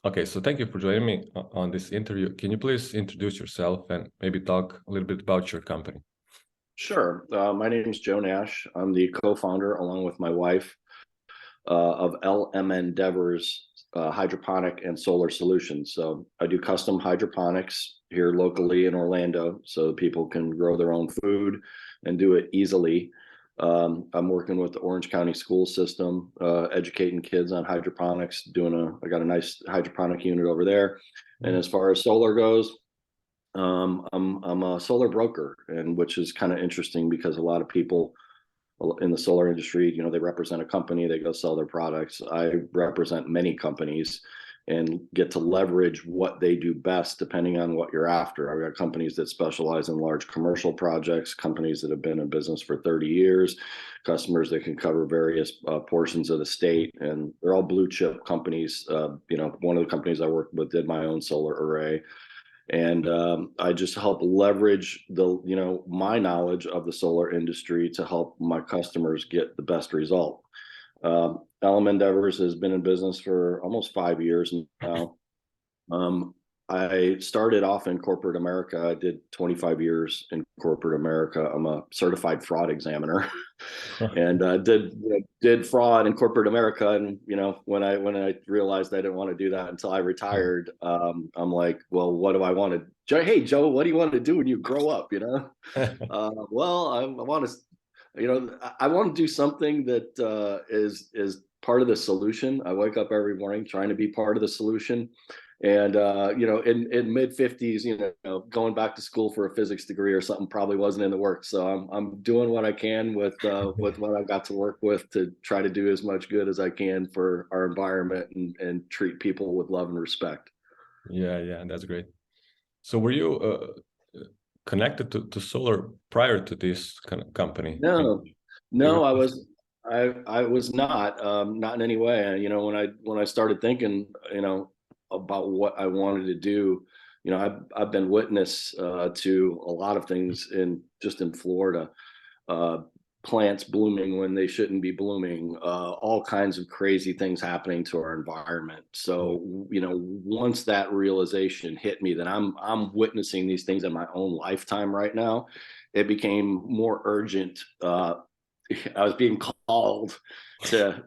Okay, so thank you for joining me on this interview. Can you please introduce yourself and maybe talk a little bit about your company? Sure. My name is Joe Nash. I'm the co-founder, along with my wife, of LM Endeavors Hydroponic and Solar Solutions. So I do custom hydroponics here locally in Orlando, so people can grow their own food and do it easily. I'm working with the Orange County school system, educating kids on hydroponics. I got a nice hydroponic unit over there. And as far as solar goes, I'm a solar broker, and which is kind of interesting because a lot of people in the solar industry, they represent a company, they go sell their products. I represent many companies and get to leverage what they do best depending on what you're after. I've got companies that specialize in large commercial projects, companies that have been in business for 30 years, customers that can cover various portions of the state, and they're all blue chip companies. One of the companies I worked with did my own solar array. And I just help leverage my knowledge of the solar industry to help my customers get the best result. LM Endeavors has been in business for almost 5 years now. I started off in corporate America. I did 25 years in corporate America. I'm a certified fraud examiner, and did fraud in corporate America. And when I realized I didn't want to do that until I retired, I'm like, well, what do I want to? Hey, Joe, what do you want to do when you grow up? Well, I want to, I want to do something that is part of the solution. I wake up every morning trying to be part of the solution. And in mid 50s, going back to school for a physics degree or something probably wasn't in the works. So I'm doing what I can with what I've got to work with to try to do as much good as I can for our environment and treat people with love and respect. Yeah, that's great. So were you connected to solar prior to this kind of company? No, I was not in any way. When I started thinking, about what I wanted to do, I've been witness to a lot of things in Florida, plants blooming when they shouldn't be blooming, all kinds of crazy things happening to our environment. So, once that realization hit me that I'm witnessing these things in my own lifetime right now, it became more urgent. I was being called to,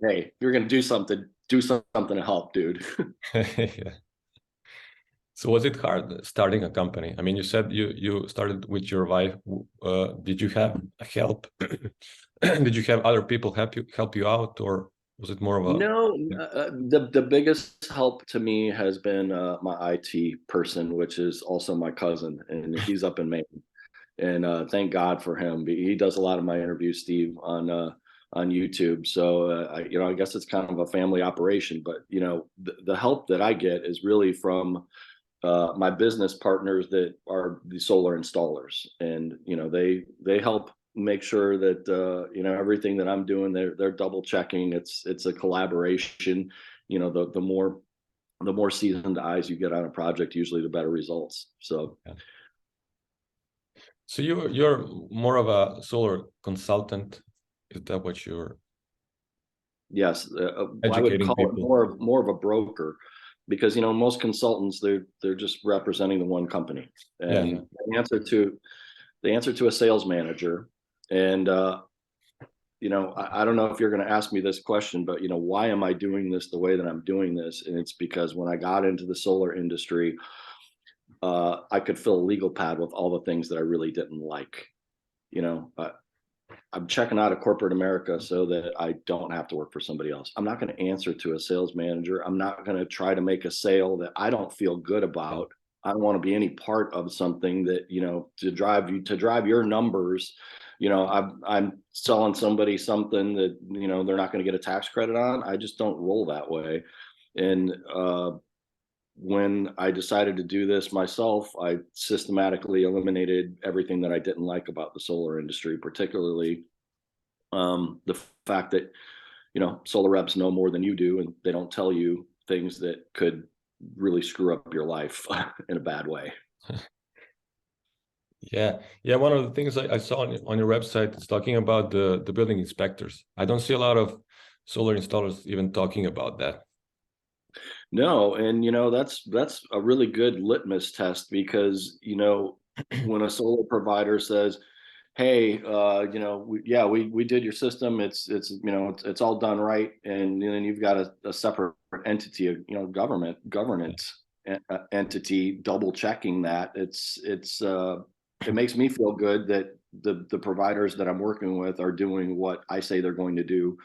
hey, you're going to do something to help, dude. Yeah. So was it hard starting a company? I mean, you said you started with your wife. Did you have help? Did you have other people help you out, or was it more of a? No, Yeah. the biggest help to me has been my IT person, which is also my cousin, and he's up in Maine. And thank God for him. He does a lot of my interviews, Steve, on YouTube. So I guess it's kind of a family operation. But the help that I get is really from my business partners that are the solar installers, and they help make sure that everything that I'm doing, they're double checking. It's a collaboration. The more seasoned eyes you get on a project, usually the better results. So. Yeah. So you're more of a solar consultant. Is that what you're? Yes, I would Educating call it people. more of a broker, because most consultants, they're just representing the one company, and Yeah. the answer to a sales manager. And I don't know if you're going to ask me this question, but why am I doing this the way that I'm doing this? And it's because when I got into the solar industry, I could fill a legal pad with all the things that I really didn't like. I'm checking out of corporate America so that I don't have to work for somebody else. I'm not going to answer to a sales manager. I'm not going to try to make a sale that I don't feel good about. I don't want to be any part of something that, to drive your numbers. I'm selling somebody something that, they're not going to get a tax credit on. I just don't roll that way. And when I decided to do this myself, I systematically eliminated everything that I didn't like about the solar industry, particularly the fact that, solar reps know more than you do, and they don't tell you things that could really screw up your life in a bad way. Yeah. One of the things I saw on your website is talking about the building inspectors. I don't see a lot of solar installers even talking about that. No, and that's a really good litmus test because when a solar provider says, "Hey, we did your system. It's all done right," and then you've got a separate entity, government governance entity double checking that. It makes me feel good that the providers that I'm working with are doing what I say they're going to do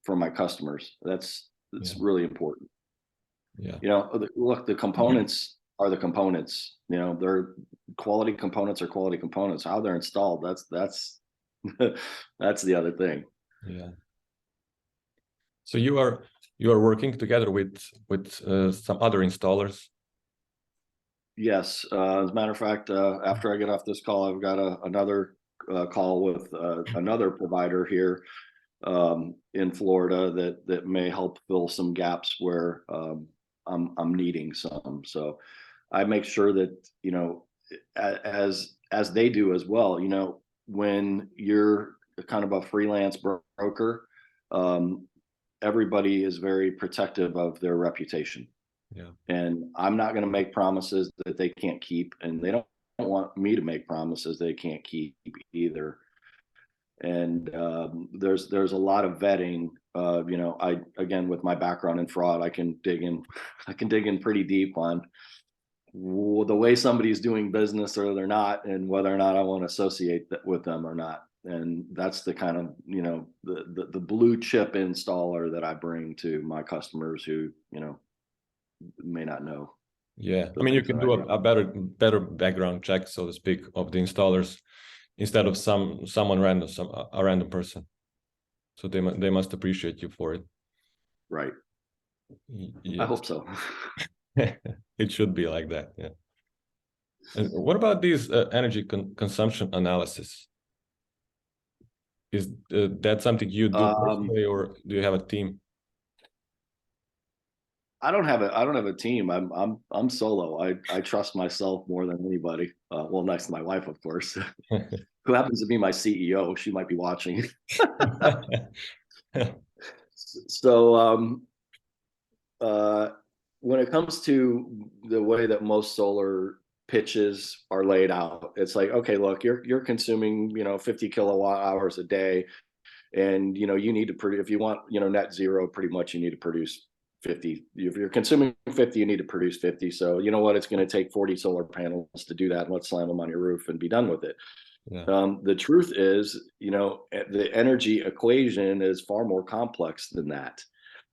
for my customers. It's Yeah, really important. yeah, Look, the components are the components. They're quality components are quality components. How they're installed, that's that's the other thing. yeah. So you are working together with some other installers. Yes, as a matter of fact, after I get off this call, I've got another call with another provider here in Florida that may help fill some gaps where I'm needing some. So I make sure that as they do as well. When you're kind of a freelance broker, um, everybody is very protective of their reputation, Yeah, and I'm not going to make promises that they can't keep, and they don't want me to make promises they can't keep either. And there's a lot of vetting. I again, with my background in fraud, I can dig in pretty deep on the way somebody's doing business or they're not, and whether or not I want to associate with them or not. And that's the kind of the blue chip installer that I bring to my customers who may not know yeah. I the mean, you things can that I do do. a better background check, so to speak, of the installers instead of someone random, a random person. So they must appreciate you for it. Right. I Yes, hope so. it should be like that. Yeah. And what about these energy consumption analysis? Is that something you do um, personally, or do you have a team? I don't have a team. I'm solo. I trust myself more than anybody. Well, next to my wife, of course, who happens to be my CEO. She might be watching. So uh, when it comes to the way that most solar pitches are laid out, it's like, okay, look, you're consuming 50 kilowatt hours a day, and you need to produce, if you want net zero, pretty much you need to produce 50. If you're consuming 50, you need to produce 50. So you know what, it's going to take 40 solar panels to do that, and let's slam them on your roof and be done with it. Yeah, The truth is, the energy equation is far more complex than that.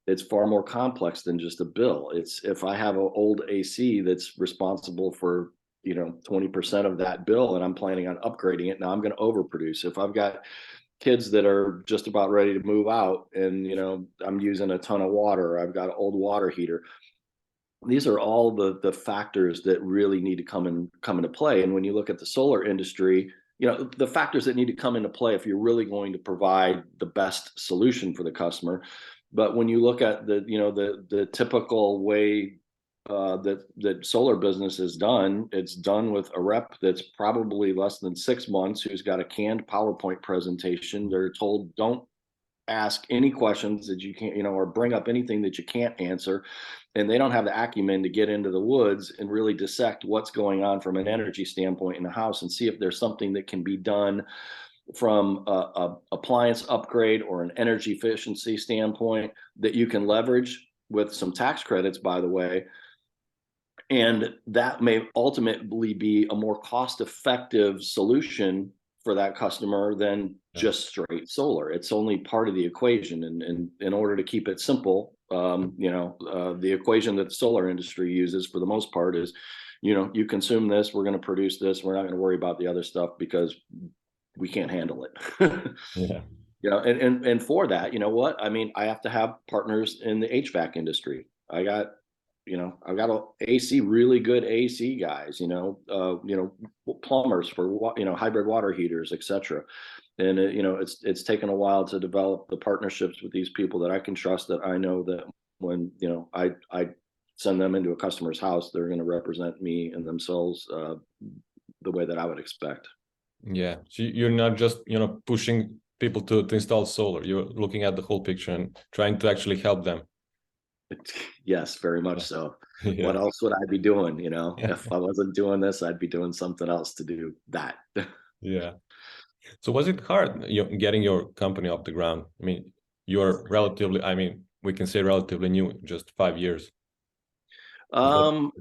It's far more complex than just a bill. It's, if I have an old AC that's responsible for 20% of that bill, and I'm planning on upgrading it, now I'm going to overproduce. If I've got kids that are just about ready to move out, and I'm using a ton of water, I've got an old water heater, these are all the factors that really need to come into play. And when you look at the solar industry, the factors that need to come into play if you're really going to provide the best solution for the customer. But when you look at the typical way that solar business is done, it's done with a rep that's probably less than 6 months, who's got a canned PowerPoint presentation. They're told, don't ask any questions that you can't, or bring up anything that you can't answer. And they don't have the acumen to get into the woods and really dissect what's going on from an energy standpoint in the house, and see if there's something that can be done from a appliance upgrade or an energy efficiency standpoint that you can leverage with some tax credits, by the way. And that may ultimately be a more cost effective solution for that customer than yeah, just straight solar. It's only part of the equation. And in order to keep it simple, the equation that the solar industry uses for the most part is, you consume this, we're going to produce this, we're not going to worry about the other stuff because we can't handle it. yeah, And for that, you know what? I mean, I have to have partners in the HVAC industry. I've got a AC, really good AC guys, plumbers for, hybrid water heaters, etc. And it's taken a while to develop the partnerships with these people that I can trust, that I know that when, I send them into a customer's house, they're going to represent me and themselves the way that I would expect. yeah. So you're not just pushing people to install solar. You're looking at the whole picture and trying to actually help them. Yes, very much Yeah. so. What Yeah. else would I be doing? You know, Yeah. if I wasn't doing this, I'd be doing something else to do that. Yeah. So was it hard, getting your company off the ground? I mean, you're relatively, I mean, we can say relatively new, just 5 years. Is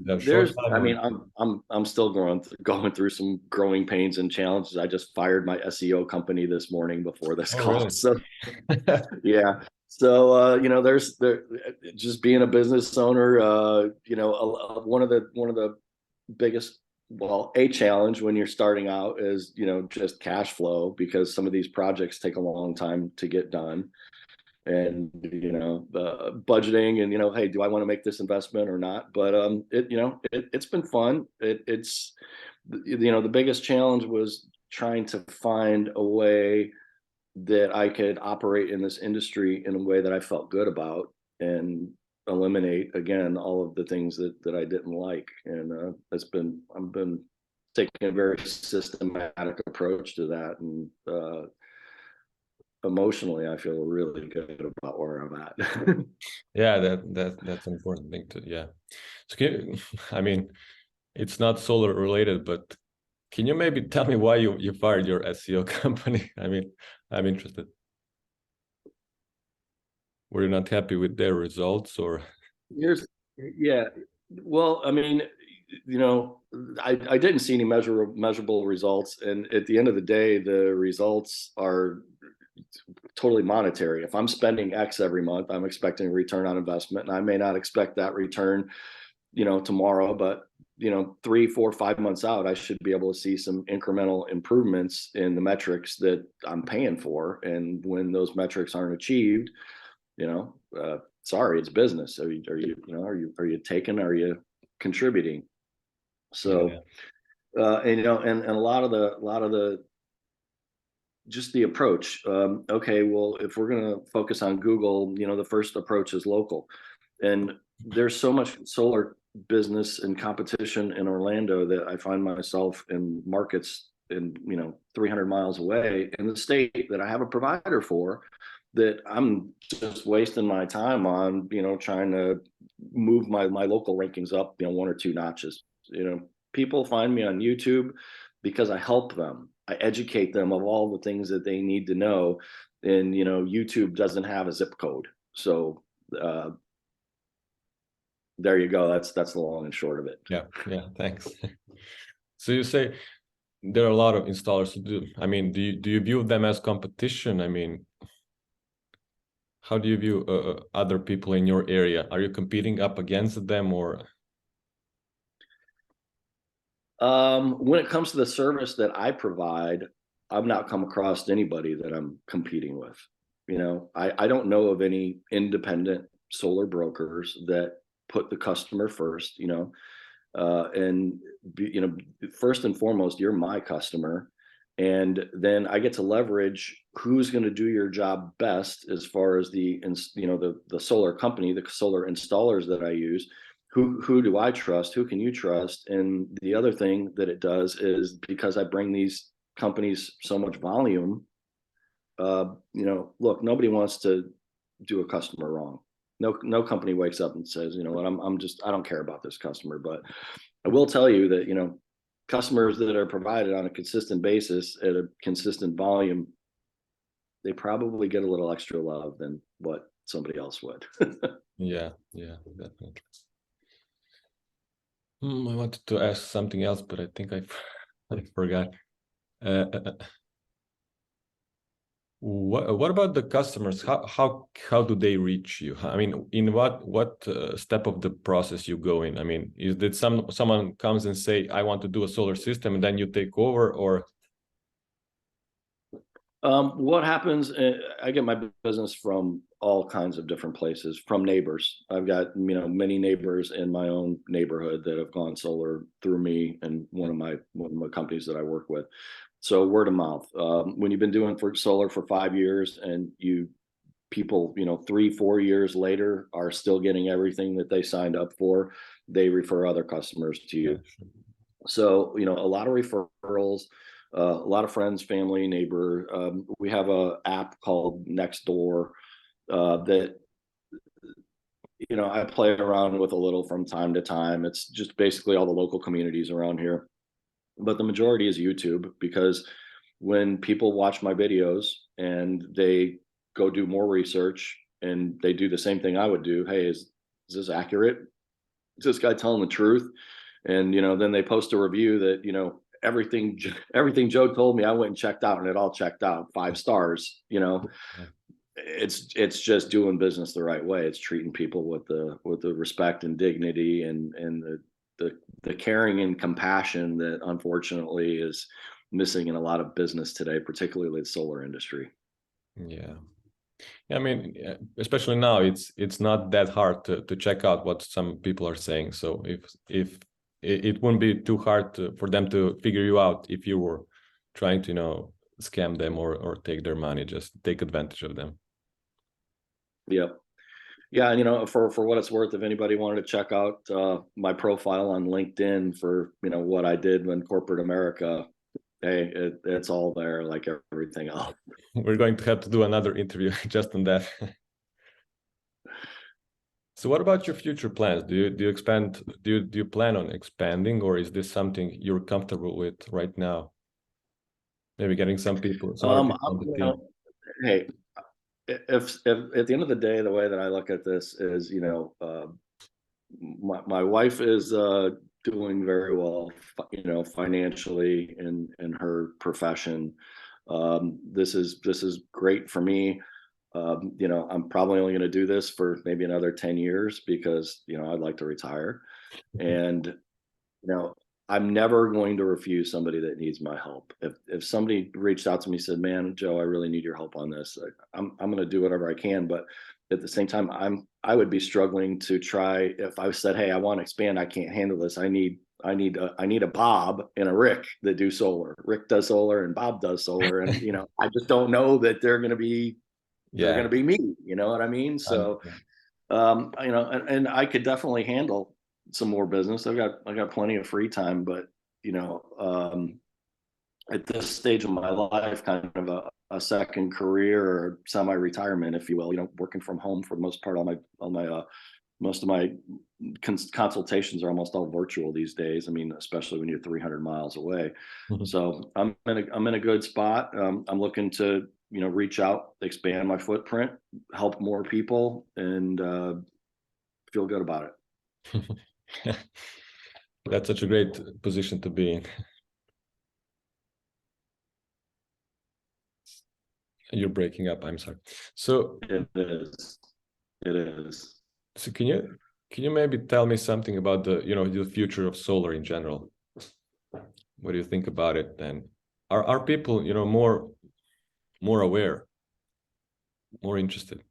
that a short time I or? mean, I'm still going through some growing pains and challenges. I just fired my SEO company this morning before this Oh, call. really? So yeah. So there just being a business owner, one of the biggest, well, a challenge when you're starting out is, just cash flow, because some of these projects take a long time to get done. And the budgeting, and hey, do I want to make this investment or not? But it's been fun. It's the biggest challenge was trying to find a way that I could operate in this industry in a way that I felt good about, and eliminate again all of the things that I didn't like. And I've been taking a very systematic approach to that, and emotionally I feel really good about where I'm at. Yeah, that's an important thing to, yeah. So I mean, it's not solar related, but can you maybe tell me why you fired your SEO company? I mean, I'm interested. Were you not happy with their results or? Here's, yeah. Well, I mean, I didn't see any measurable results, and at the end of the day, the results are totally monetary. If I'm spending X every month, I'm expecting a return on investment, and I may not expect that return, tomorrow, but 3, 4, 5 months out, I should be able to see some incremental improvements in the metrics that I'm paying for. And when those metrics aren't achieved, sorry, it's business. Are you taking? Are you contributing? Yeah. So, and a lot of the just the approach. Okay, well, if we're going to focus on Google, the first approach is local, and there's so much solar business and competition in Orlando that I find myself in markets in 300 miles away in the state that I have a provider for, that I'm just wasting my time on, trying to move my local rankings up, 1 or 2 notches. People find me on YouTube because I help them. I educate them of all the things that they need to know. And, YouTube doesn't have a zip code. So uh, there you go. That's the long and short of it. Yeah, yeah, thanks. So you say there are a lot of installers to do. I mean, do you view them as competition? I mean, how do you view other people in your area? Are you competing up against them or? When it comes to the service that I provide, I've not come across anybody that I'm competing with. I don't know of any independent solar brokers that put the customer first. And first and foremost, you're my customer, and then I get to leverage who's going to do your job best as far as the solar company, the solar installers that I use. Who do I trust? Who can you trust? And the other thing that it does is, because I bring these companies so much volume, look, nobody wants to do a customer wrong. No company wakes up and says, you know what, I don't care about this customer. But I will tell you that, customers that are provided on a consistent basis at a consistent volume, they probably get a little extra love than what somebody else would. Yeah, yeah, definitely. I wanted to ask something else, but I think I forgot. Uh, what about the customers? How do they reach you? I mean, in what step of the process you go in? I mean, is that someone comes and say, I want to do a solar system, and then you take over, or? What happens? I get my business from all kinds of different places, from neighbors. I've got many neighbors in my own neighborhood that have gone solar through me and one of my companies that I work with. So word of mouth. When you've been doing for solar for 5 years, and people 3, 4 years later are still getting everything that they signed up for, they refer other customers to Yeah, you. So a lot of referrals, a lot of friends, family, neighbor. We have a app called Nextdoor that I play around with a little from time to time. It's just basically all the local communities around here, but the majority is YouTube, because when people watch my videos and they go do more research and they do the same thing I would do, hey, is this accurate? Is this guy telling the truth? And then they post a review that everything Joe told me, I went and checked out, and it all checked out, 5 stars. It's just doing business the right way. It's treating people with the respect and dignity, and the caring and compassion that unfortunately is missing in a lot of business today, particularly the solar industry. Yeah. I mean, especially now, it's not that hard to check out what some people are saying. So if it wouldn't be too hard for them to figure you out if you were trying to, scam them or take their money, just take advantage of them. Yep. Yeah, and for what it's worth, if anybody wanted to check out my profile on LinkedIn for what I did in corporate America, hey, it's all there, like everything else. We're going to have to do another interview just on that. So what about your future plans? Do you expand? Do you plan on expanding, or is this something you're comfortable with right now? Maybe getting some other people on the team. Hey, if at the end of the day, the way that I look at this is, my wife is doing very well, financially in her profession. This is great for me. I'm probably only going to do this for maybe another 10 years because, I'd like to retire. And, I'm never going to refuse somebody that needs my help. If somebody reached out to me and said, man, Joe, I really need your help on this, I'm going to do whatever I can. But at the same time, I would be struggling to try. If I said, hey, I want to expand, I can't handle this. I need a Bob and a Rick that do solar. Rick does solar and Bob does solar. And, I just don't know that they're going to be me. You know what I mean? So, and I could definitely handle some more business. I got plenty of free time, but at this stage of my life, kind of a second career or semi-retirement, if you will, working from home for the most part. Most of my consultations are almost all virtual these days. I mean, especially when you're 300 miles away. So I'm in a good spot. I'm looking to reach out, expand my footprint, help more people, and feel good about it. That's such a great position to be in. You're breaking up. I'm sorry. So it is. So can you maybe tell me something about the future of solar in general? What do you think about it? And are people more aware, more interested?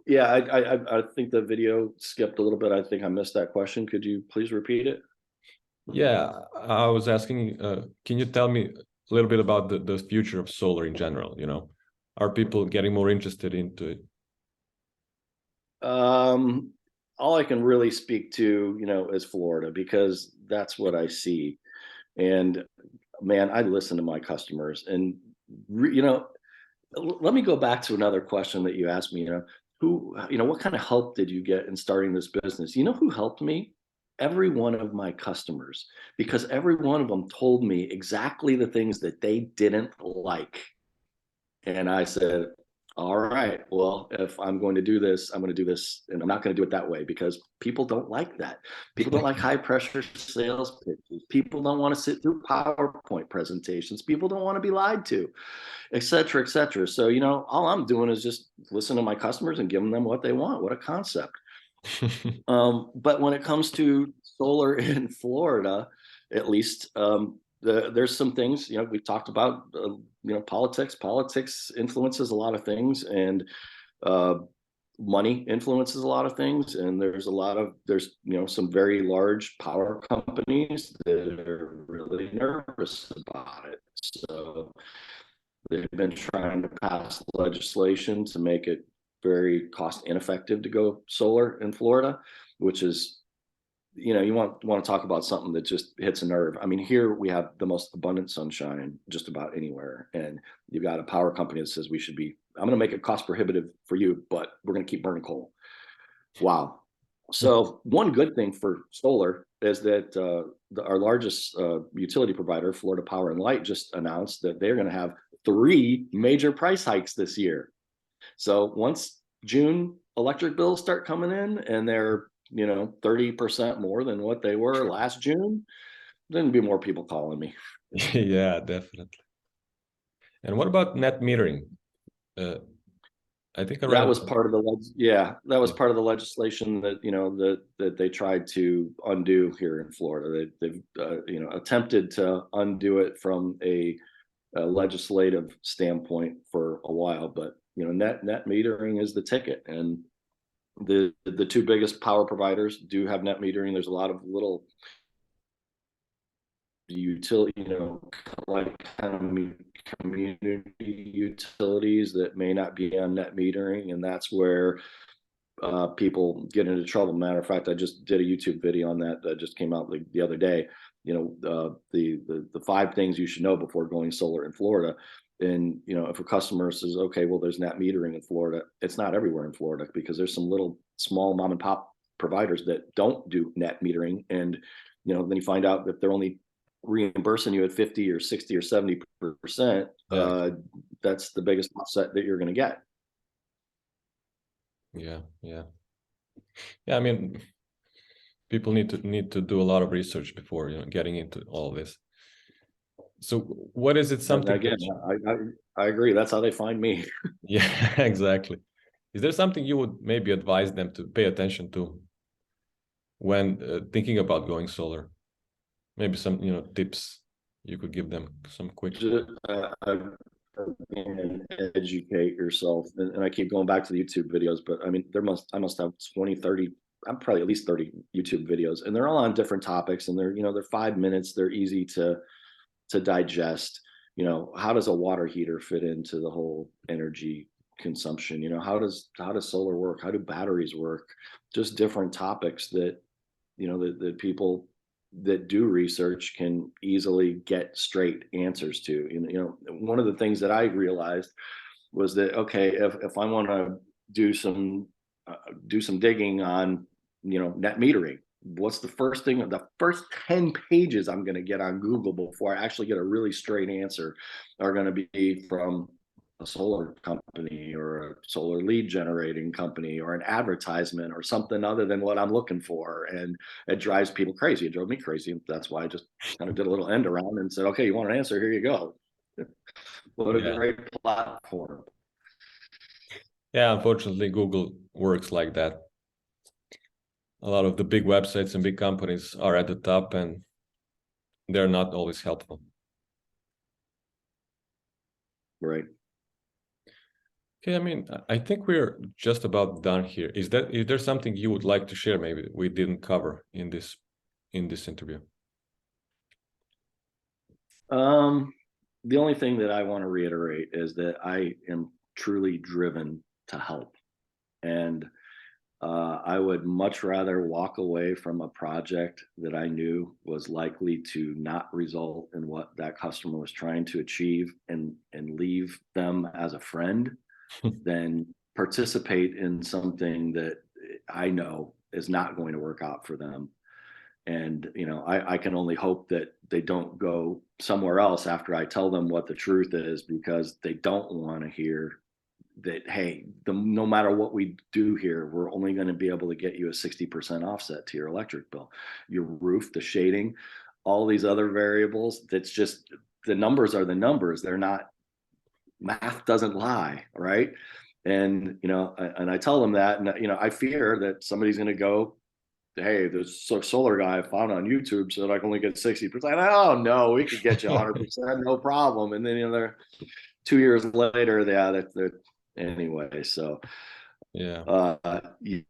Yeah, I think the video skipped a little bit. I think I missed that question. Could you please repeat it? Yeah, I was asking, can you tell me a little bit about the future of solar in general? Are people getting more interested into it? All I can really speak to, is Florida, because that's what I see. And man, I listen to my customers, and let me go back to another question that you asked me. What kind of help did you get in starting this business? You know who helped me? Every one of my customers, because every one of them told me exactly the things that they didn't like. And I said, all right, well, if I'm going to do this, I'm going to do this, and I'm not going to do it that way, because people don't like that. People don't like high pressure sales pitches. People don't want to sit through PowerPoint presentations. People don't want to be lied to, et cetera, et cetera. So, all I'm doing is just listen to my customers and giving them what they want. What a concept. But when it comes to solar in Florida, at least, there's some things, we talked about, politics influences a lot of things, and money influences a lot of things. And there's some very large power companies that are really nervous about it. So they've been trying to pass legislation to make it very cost ineffective to go solar in Florida, which is, you want to talk about something that just hits a nerve. I mean, here we have the most abundant sunshine just about anywhere, and you've got a power company that says I'm going to make it cost prohibitive for you, but we're going to keep burning coal. Wow. So one good thing for solar is that our largest utility provider, Florida Power and Light, just announced that they're going to have 3 major price hikes this year. So once June electric bills start coming in and they're 30% more than what they were last June, then there'll be more people calling me. Yeah, definitely. And what about net metering? Uh, I think I read That was about. part of that was Yeah. part of the legislation that that they tried to undo here in Florida. They've attempted to undo it from a legislative standpoint for a while, but net metering is the ticket, and the two biggest power providers do have net metering. There's a lot of little utility, like kind of community utilities that may not be on net metering, and that's where people get into trouble. Matter of fact, I just did a YouTube video on that that just came out the other day. The 5 things you should know before going solar in Florida. And if a customer says, okay, well, there's net metering in Florida, it's not everywhere in Florida, because there's some little small mom and pop providers that don't do net metering, and then you find out that they're only reimbursing you at 50 or 60 or 70%. Yeah. That's the biggest offset that you're going to get. Yeah. Yeah. Yeah. I mean, people need to do a lot of research before getting into all this. So, what is it? And Something again, that you, I agree. That's how they find me. yeah, exactly. Is there something you would maybe advise them to pay attention to when thinking about going solar? Maybe some tips you could give them, some quick. Just, and educate yourself. And I keep going back to the YouTube videos, but I mean, I must have 20, 30, I'm probably at least 30 YouTube videos, and they're all on different topics, and they're 5 minutes. They're easy to digest. How does a water heater fit into the whole energy consumption? How does solar work? How do batteries work? Just different topics that that people that do research can easily get straight answers to. One of the things that I realized was that, okay, if I want to do some do some digging on net metering, what's the first 10 pages I'm going to get on Google before I actually get a really straight answer are going to be from a solar company or a solar lead generating company or an advertisement or something other than what I'm looking for. And it drives people crazy. It drove me crazy. That's why I just kind of did a little end around and said, okay, you want an answer? Here you go. What a Yeah. great platform. Yeah, unfortunately, Google works like that. A lot of the big websites and big companies are at the top, and they're not always helpful. Right. Okay, I mean, I think we're just about done here. Is there something you would like to share? Maybe we didn't cover in this interview. The only thing that I want to reiterate is that I am truly driven to help. And I would much rather walk away from a project that I knew was likely to not result in what that customer was trying to achieve, and leave them as a friend than participate in something that I know is not going to work out for them. And I can only hope that they don't go somewhere else after I tell them what the truth is, because they don't want to hear that, hey, no matter what we do here, we're only going to be able to get you a 60% offset to your electric bill. Your roof, the shading, all these other variables, that's just, the numbers are the numbers. They're not, math doesn't lie, right? And and I tell them that, and I fear that somebody's going to go, hey, there's a solar guy I found on YouTube so that I can only get 60%. Oh no, we could get you 100%, no problem. And then they're 2 years later, they're anyway. So Yeah.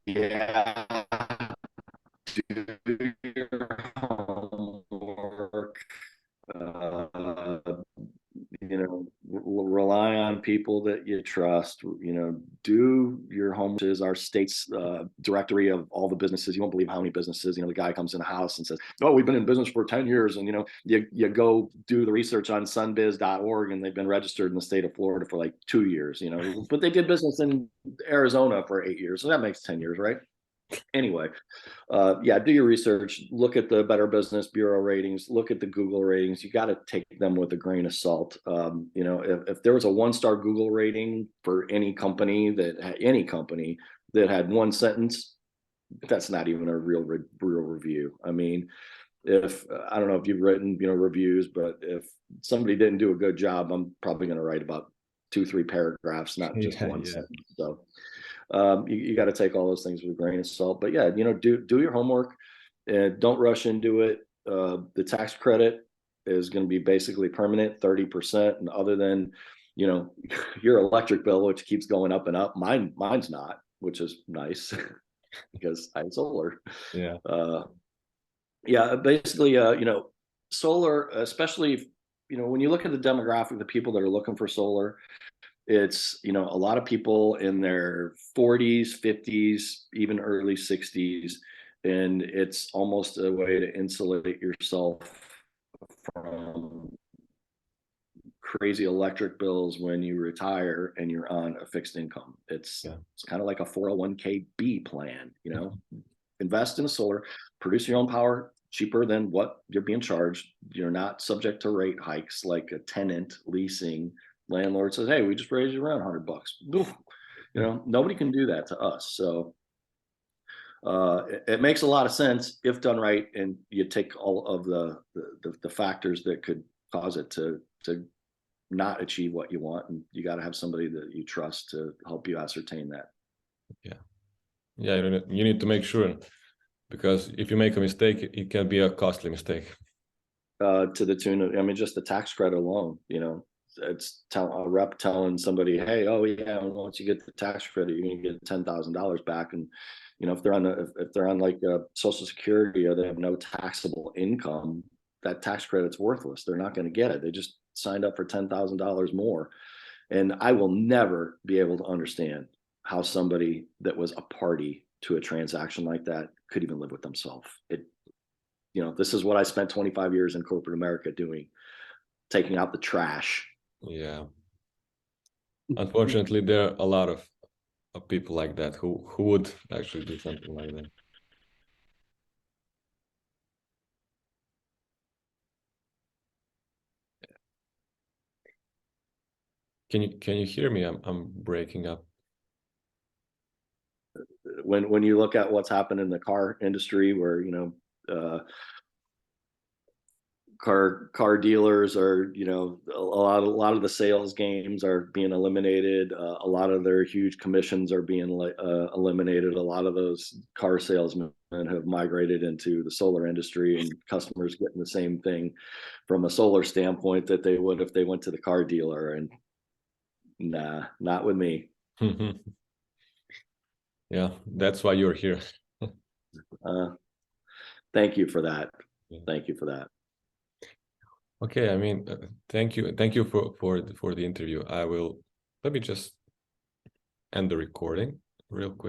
yeah, do your homework. Uh, rely on people that you trust. Do your homework. Is our state's directory of all the businesses. You won't believe how many businesses. The guy comes in a house and says, "Oh, we've been in business for 10 years," and you go do the research on sunbiz.org, and they've been registered in the state of Florida for like 2 years. But they did business in Arizona for 8 years, so that makes 10 years, right? Anyway, yeah, do your research, look at the Better Business Bureau ratings, look at the Google ratings. You got to take them with a grain of salt. You know, if there was a 1-star Google rating for any company that had one sentence, that's not even a real review. I mean, if I don't know if you've written, you know, reviews, but if somebody didn't do a good job, I'm probably going to write about 2-3 paragraphs, not just one sentence. So you got to take all those things with a grain of salt. But yeah, you know, do your homework and don't rush into it. The tax credit is going to be basically permanent, 30%. And other than, you know, your electric bill, which keeps going up and up, mine's not, which is nice because I have solar. Yeah. Yeah, basically, you know, solar, especially, you know, when you look at the demographic of the people that are looking for solar, it's, you know, a lot of people in their 40s, 50s, even early 60s, and it's almost a way to insulate yourself from crazy electric bills when you retire and you're on a fixed income. It's kind of like a 401k plan, you know. Invest in a solar, produce your own power cheaper than what you're being charged. You're not subject to rate hikes like a tenant leasing. Landlord says, hey, we just raised you around $100. You know, nobody can do that to us. So it makes a lot of sense if done right, and you take all of the factors that could cause it to not achieve what you want, and you got to have somebody that you trust to help you ascertain that. Yeah, you need to make sure, because if you make a mistake, it can be a costly mistake. To the tune of, I mean, just the tax credit alone, you know, it's a rep telling somebody, hey, oh yeah, once you get the tax credit, you're gonna get $10,000 back. And you know, if they're on like Social Security, or they have no taxable income, that tax credit's worthless. They're not going to get it. They just signed up for $10,000 more. And I will never be able to understand how somebody that was a party to a transaction like that could even live with themselves. You know, this is what I spent 25 years in corporate America doing, taking out the trash. Yeah. Unfortunately, there are a lot of people like that who would actually do something like that. Can you hear me? I'm breaking up. When you look at what's happened in the car industry, where, you know, car dealers are, you know, a lot of the sales games are being eliminated. A lot of their huge commissions are being eliminated. A lot of those car salesmen have migrated into the solar industry, and customers getting the same thing from a solar standpoint that they would if they went to the car dealer. And nah, not with me. Yeah, that's why you're here. Thank you for that. Thank you for that. Okay, I mean, thank you for the interview. Let me just end the recording real quick.